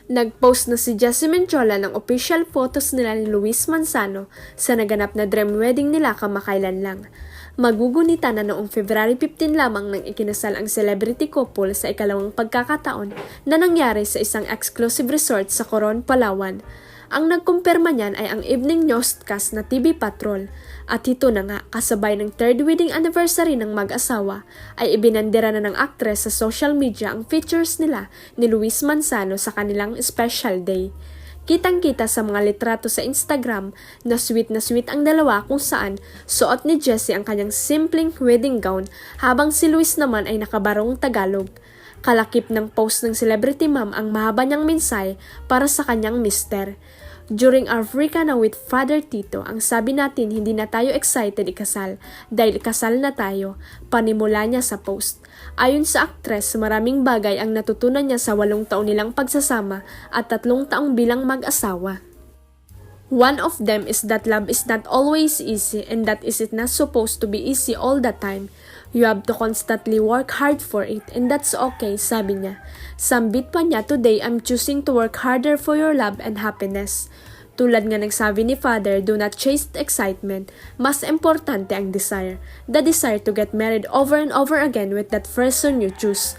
Nag-post na si Jessamine Chola ng official photos nila ni Luis Manzano sa naganap na dream wedding nila kamakailan lang. Magugunita na noong February 15 lamang nang ikinasal ang celebrity couple sa ikalawang pagkakataon na nangyari sa isang exclusive resort sa Coron, Palawan. Ang nagkumpirma niyan ay ang evening newscast na TV Patrol. At ito na nga, kasabay ng third wedding anniversary ng mag-asawa, ay ibinandera na ng actress sa social media ang features nila ni Luis Manzano sa kanilang special day. Kitang-kita sa mga litrato sa Instagram na sweet ang dalawa kung saan suot ni Jessie ang kanyang simpleng wedding gown habang si Luis naman ay nakabarong Tagalog. Kalakip ng post ng celebrity mom ang mahaba niyang mensahe para sa kanyang mister. During our Africa na with Father Tito, ang sabi natin hindi na tayo excited ikasal dahil ikasal na tayo, panimula niya sa post. Ayon sa aktres, maraming bagay ang natutunan niya sa 8 taon nilang pagsasama at 3 taong bilang mag-asawa. One of them is that love is not always easy and that is it not supposed to be easy all the time. You have to constantly work hard for it and that's okay, sabi niya. Sambit pa niya, today I'm choosing to work harder for your love and happiness. Tulad nga nagsabi ni Father, do not chase the excitement. Mas importante ang desire. The desire to get married over and over again with that person you choose.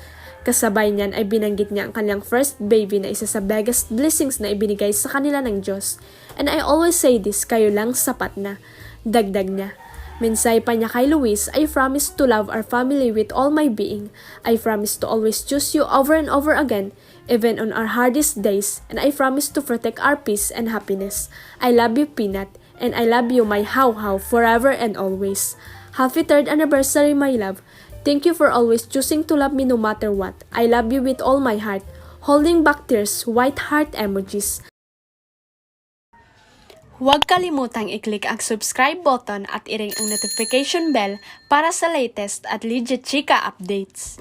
Kasabay niyan ay binanggit niya ang kanyang first baby na isa sa biggest blessings na ibinigay sa kanila ng Diyos. And I always say this, kayo lang sapat na. Dagdag niya. Mensahe pa niya kay Luis, I promise to love our family with all my being. I promise to always choose you over and over again, even on our hardest days. And I promise to protect our peace and happiness. I love you, Peanut. And I love you, my How-How, forever and always. Happy 3rd anniversary, my love. Thank you for always choosing to love me no matter what. I love you with all my heart. Holding back tears, white heart emojis. Huwag kalimutang i-click ang subscribe button at i-ring ang notification bell para sa latest at legit chika updates.